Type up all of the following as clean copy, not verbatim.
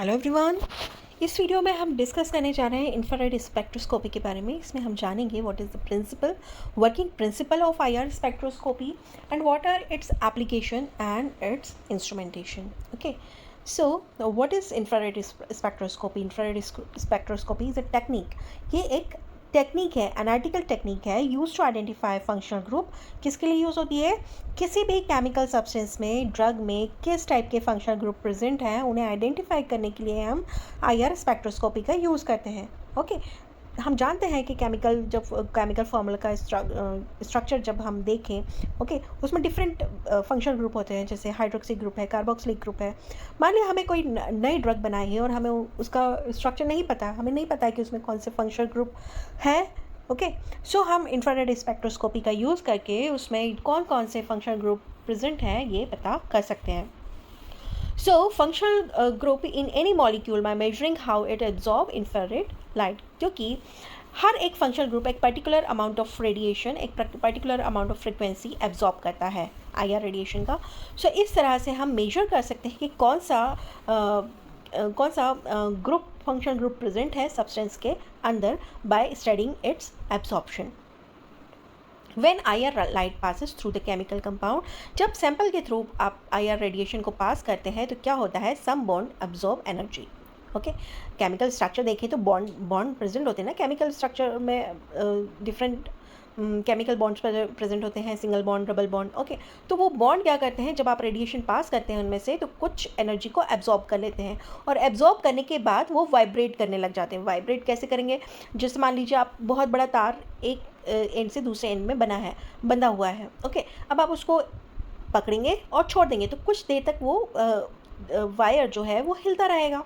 Hello everyone. इस video में हम डिस्कस करने जा रहे हैं इंफ्रारेड स्पेक्ट्रोस्कोपी के बारे में। इसमें हम जानेंगे what is the principle working principle of IR spectroscopy and what are its application and its instrumentation. Okay, so what is infrared spectroscopy? Infrared spectroscopy is a technique. ये एक टेक्निक है, analytical technique है, use to identify functional group. किसके लिए use होती है? किसी भी केमिकल सब्सटेंस में, ड्रग में किस टाइप के फंक्शनल ग्रुप प्रेजेंट हैं उन्हें आइडेंटिफाई करने के लिए हम आईआर स्पेक्ट्रोस्कोपी का यूज़ करते हैं। ओके, हम जानते हैं कि केमिकल फार्मूला का स्ट्रक्चर जब हम देखें, ओके, उसमें डिफरेंट फंक्शनल ग्रुप होते हैं, जैसे हाइड्रोक्सी ग्रुप है, कार्बोक्सिलिक ग्रुप है। मान लिया हमें कोई नई ड्रग बनाई है और हमें उसका स्ट्रक्चर नहीं पता, हमें नहीं पता है कि उसमें कौन से फंक्शनल ग्रुप है। ओके, सो हम इंफ्रारेड स्पेक्ट्रोस्कोपी का यूज़ करके उसमें कौन कौन से फंक्शनल ग्रुप प्रेजेंट हैं ये पता कर सकते हैं। So functional group in any molecule by measuring how it absorb infrared light, क्योंकि हर एक फंक्शनल ग्रुप एक पर्टिकुलर अमाउंट ऑफ रेडिएशन, एक particular amount of frequency absorb करता है आईआर रेडिएशन का। सो इस तरह से हम मेजर कर सकते हैं कि कौन सा ग्रुप फंक्शनल ग्रुप प्रेजेंट है सब्सटेंस के अंदर by studying its absorption. When IR light passes through the chemical compound, जब सैंपल के थ्रू आप IR रेडिएशन को पास करते हैं तो क्या होता है? Some bond absorb energy. Okay, chemical structure देखें तो बॉन्ड प्रेजेंट होते हैं ना केमिकल स्ट्रक्चर में, डिफरेंट केमिकल बॉन्ड्स प्रेजेंट होते हैं, single bond, double bond. Okay, तो वो बॉन्ड क्या करते हैं, जब आप रेडिएशन पास करते हैं उनमें से तो कुछ एनर्जी को एब्जॉर्ब कर लेते हैं और एब्जॉर्ब करने के बाद वो वाइब्रेट करने लग जाते हैं। वाइब्रेट कैसे करेंगे? जैसे मान लीजिए आप बहुत बड़ा तार एक एंड से दूसरे एंड में बंधा हुआ है। ओके, अब आप उसको पकड़ेंगे और छोड़ देंगे तो कुछ देर तक वो वायर जो है वो हिलता रहेगा।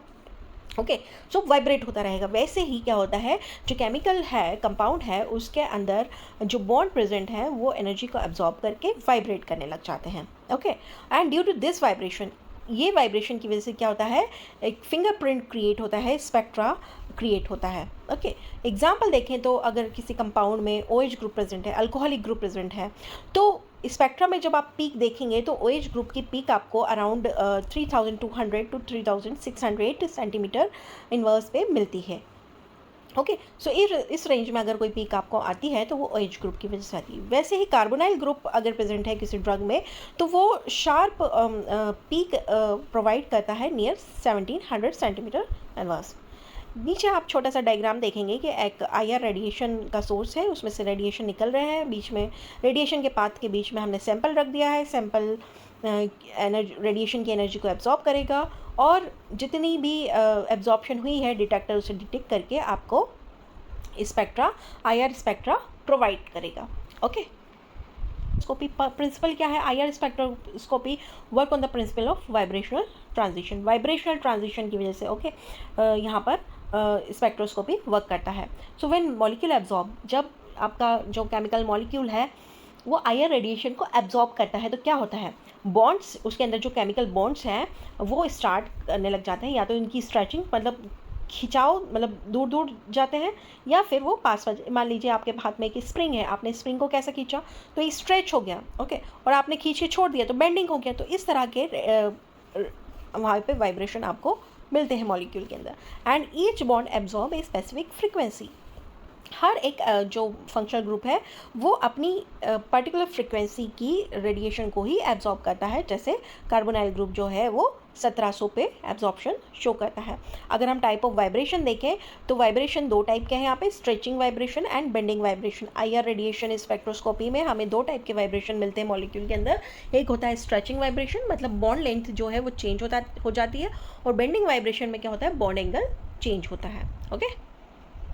ओके, सो वाइब्रेट होता रहेगा। वैसे ही क्या होता है, जो केमिकल है, कंपाउंड है, उसके अंदर जो बॉन्ड प्रेजेंट है वो एनर्जी को एब्जॉर्ब करके वाइब्रेट करने लग जाते हैं। Okay, and due to this vibration, ये वाइब्रेशन की वजह से क्या होता है, एक फिंगरप्रिंट क्रिएट होता है, स्पेक्ट्रा क्रिएट होता है। ओके, एग्जांपल देखें तो अगर किसी कंपाउंड में OH ग्रुप प्रेजेंट है, अल्कोहलिक ग्रुप प्रेजेंट है, तो स्पेक्ट्रा में जब आप पीक देखेंगे तो OH ग्रुप की पीक आपको अराउंड 3200 टू 3600 सेंटीमीटर इनवर्स पे मिलती है। ओके, सो इस रेंज में अगर कोई पीक आपको आती है तो वो OH ग्रुप की वजह से आती है। वैसे ही कार्बोनाइल ग्रुप अगर प्रेजेंट है किसी ड्रग में तो वो शार्प पीक प्रोवाइड करता है नियर 1700 सेंटीमीटर इनवर्स। नीचे आप छोटा सा डायग्राम देखेंगे कि एक आईआर रेडिएशन का सोर्स है, उसमें से रेडिएशन निकल रहे हैं, बीच में रेडिएशन के पाथ के बीच में हमने सैंपल रख दिया है। सैंपल रेडिएशन की एनर्जी को एब्जॉर्ब करेगा और जितनी भी एब्जॉर्प्शन हुई है डिटेक्टर उसे डिटेक्ट करके आपको स्पेक्ट्रा, आईआर स्पेक्ट्रा प्रोवाइड करेगा। ओके, स्कोपी प्रिंसिपल क्या है? IR spectroscopy work on the principle of vibrational transition. Vibrational transition की वजह से यहाँ पर स्पेक्ट्रोस्कोपी वर्क करता है। सो व्हेन मॉलिक्यूल एब्जॉर्ब, जब आपका जो केमिकल मॉलिक्यूल है वो आईआर रेडिएशन को एब्जॉर्ब करता है तो क्या होता है, बॉन्ड्स, उसके अंदर जो केमिकल बॉन्ड्स हैं वो स्टार्ट करने लग जाते हैं, या तो इनकी स्ट्रेचिंग मतलब खिंचाव, मतलब दूर दूर जाते हैं, या फिर वो पास। मान लीजिए आपके हाथ में एक स्प्रिंग है, आपने स्प्रिंग को कैसा खींचा तो ये स्ट्रेच हो गया। ओके, और आपने खींचे छोड़ दिया तो बेंडिंग हो गया। तो इस तरह के वहाँ पे वाइब्रेशन आपको मिलते हैं मॉलिक्यूल के अंदर। And each bond absorb a specific frequency. हर एक जो फंक्शनल ग्रुप है वो अपनी पर्टिकुलर फ्रिक्वेंसी की रेडिएशन को ही एब्जॉर्ब करता है। जैसे कार्बोनाइल ग्रुप जो है वो 1700 पे एब्जॉर्प्शन शो करता है। अगर हम टाइप ऑफ वाइब्रेशन देखें तो वाइब्रेशन दो टाइप के हैं यहाँ पे, stretching vibration and bending vibration. IR radiation spectroscopy में हमें दो टाइप के वाइब्रेशन मिलते हैं मॉलिक्यूल के अंदर। एक होता है स्ट्रेचिंग वाइब्रेशन, मतलब बॉन्ड लेंथ जो है वो चेंज हो जाती है, और बेंडिंग वाइब्रेशन में क्या होता है, बॉन्ड एंगल चेंज होता है। ओके,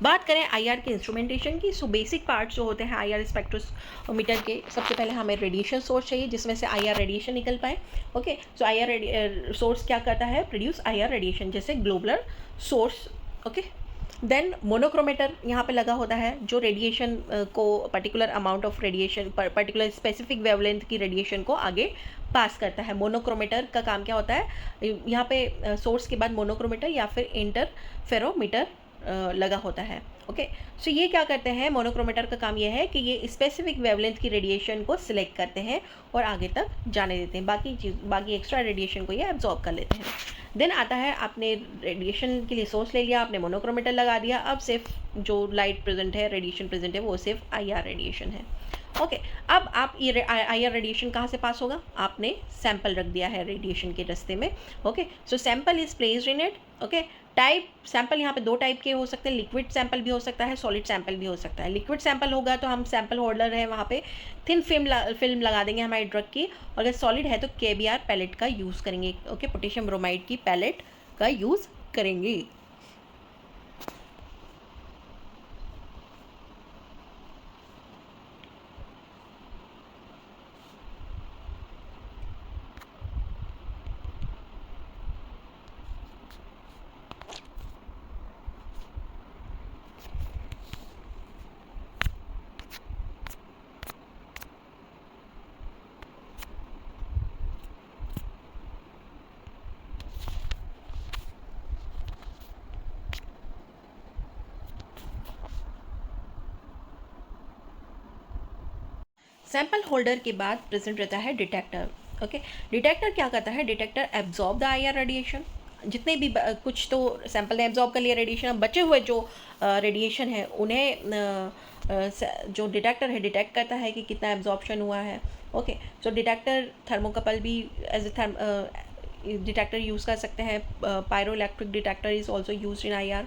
बात करें आईआर के इंस्ट्रूमेंटेशन की, सो बेसिक पार्ट्स जो होते हैं आईआर स्पेक्ट्रोमीटर के, सबसे पहले हमें रेडिएशन सोर्स चाहिए जिसमें से आईआर रेडिएशन निकल पाए। ओके, सो आईआर सोर्स क्या करता है, प्रोड्यूस आईआर रेडिएशन, जैसे globular source. Okay, then monochromator यहाँ पे लगा होता है जो रेडिएशन को, particular amount of radiation, particular specific wavelength की रेडिएशन को आगे पास करता है। मोनोक्रोमेटर का काम क्या होता है, यहाँ पे सोर्स के बाद मोनोक्रोमेटर या फिर इंटरफेरोमीटर लगा होता है। ओके, सो ये क्या करते हैं, मोनोक्रोमेटर का काम ये है कि ये स्पेसिफिक वेवलेंथ की रेडिएशन को सिलेक्ट करते हैं और आगे तक जाने देते हैं, बाकी एक्स्ट्रा रेडिएशन को ये एब्जॉर्ब कर लेते हैं। देन आता है आपने रेडिएशन के लिए सोर्स ले लिया, आपने मोनोक्रोमेटर लगा दिया, अब सिर्फ जो लाइट प्रेजेंट है, रेडिएशन प्रेजेंट है, वो सिर्फ IR रेडिएशन है। ओके अब आप ये IR रेडिएशन कहाँ से पास होगा, आपने सैंपल रख दिया है रेडिएशन के रास्ते में। Okay so sample is placed in it. Okay type sample यहाँ पे दो टाइप के हो सकते हैं, लिक्विड सैंपल भी हो सकता है, सॉलिड सैंपल भी हो सकता है। लिक्विड सैंपल होगा तो हम सैंपल होल्डर है वहाँ पे थिन फिल्म लगा देंगे हमारे ड्रग की, और अगर सॉलिड है तो KBR पैलेट का यूज़ करेंगे। ओके पोटेशियम ब्रोमाइड की पैलेट का यूज़ करेंगे। सैंपल होल्डर के बाद प्रेजेंट रहता है डिटेक्टर। ओके डिटेक्टर क्या करता है, detector absorb the IR radiation, जितने भी कुछ तो सैंपल ने एब्जॉर्ब कर लिया रेडिएशन, बचे हुए जो रेडिएशन है उन्हें जो डिटेक्टर है डिटेक्ट करता है कि कितना एब्जॉर्प्शन हुआ है। ओके सो डिटेक्टर थर्मोकपल भी एज ए डिटेक्टर यूज़ कर सकते हैं, pyro electric detector is also use in IR।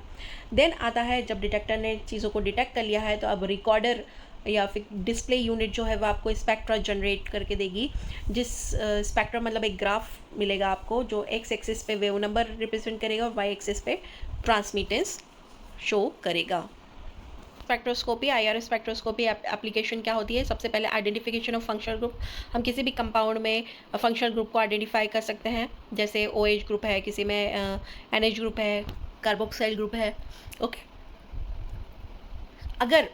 Then आता है जब डिटेक्टर ने चीज़ों को डिटेक्ट कर लिया है तो अब रिकॉर्डर या फिर डिस्प्ले यूनिट जो है वो आपको स्पेक्ट्रा जनरेट करके देगी, जिस स्पेक्ट्रा मतलब एक ग्राफ मिलेगा आपको जो एक्स एक्सिस पे वेव नंबर रिप्रेजेंट करेगा और वाई एक्सिस पे ट्रांसमिटेंस शो करेगा। स्पेक्ट्रोस्कोपी IR स्पेक्ट्रोस्कोपी एप्लीकेशन क्या होती है, सबसे पहले आइडेंटिफिकेशन ऑफ फंक्शनल ग्रुप। हम किसी भी कंपाउंड में फंक्शनल ग्रुप को आइडेंटिफाई कर सकते हैं, जैसे OH ग्रुप है, किसी में NH ग्रुप है, कार्बोक्साइल ग्रुप है। ओके अगर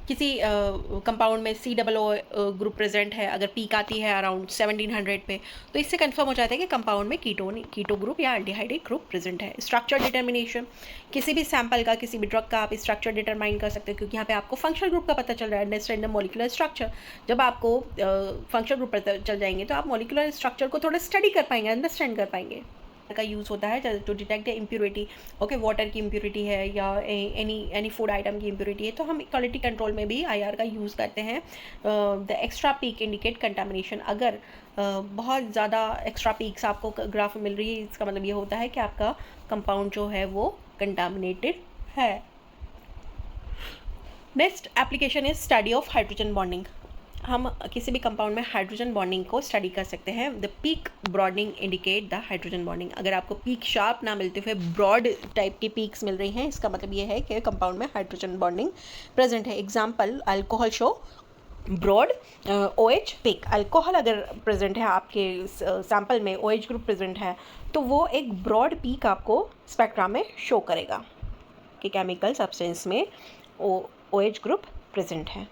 किसी कंपाउंड में COO ग्रुप प्रेजेंट है, अगर पीक आती है अराउंड 1700 पे, तो इससे कंफर्म हो जाता है कि कंपाउंड में कीटो ग्रुप या एल्डिहाइड ग्रुप प्रेजेंट है। स्ट्रक्चर डिटर्मिनेशन, किसी भी सैंपल का, किसी भी ड्रग का आप स्ट्रक्चर डिटरमाइन कर सकते हो, क्योंकि यहाँ पे आपको फंक्शनल ग्रुप का पता चल रहा है, अंडरस्टैंड द मॉलिक्यूलर स्ट्रक्चर। जब आपको फंक्शनल ग्रुप पता चल जाएंगे तो आप मॉलिक्यूलर स्ट्रक्चर को थोड़ा स्टडी कर पाएंगे, अंडरस्टैंड कर पाएंगे। का यूज़ होता है to detect the impurity. Okay water की इम्प्योरिटी है या एनी फूड आइटम की इम्प्योरिटी है, तो हम क्वालिटी कंट्रोल में भी IR का यूज़ करते हैं। The extra peak indicate contamination, अगर बहुत ज़्यादा एक्स्ट्रा पीक्स आपको ग्राफ में मिल रही है, इसका मतलब ये होता है कि आपका कंपाउंड जो है वो कंटामिनेटेड है। Next application is study of hydrogen bonding. हम किसी भी कंपाउंड में हाइड्रोजन बॉन्डिंग को स्टडी कर सकते हैं। The peak broadening indicate the hydrogen bonding. अगर आपको पीक शार्प ना मिलते हुए ब्रॉड टाइप की पीक्स मिल रही हैं, इसका मतलब ये है कि कंपाउंड में हाइड्रोजन बॉन्डिंग प्रेजेंट है। Example alcohol show broad OH peak. Alcohol अगर प्रेजेंट है आपके सैंपल में, OH ग्रुप प्रेजेंट है, तो वो एक ब्रॉड पीक आपको स्पेक्ट्रा में शो करेगा कि केमिकल सब्सटेंस में OH ग्रुप प्रेजेंट है।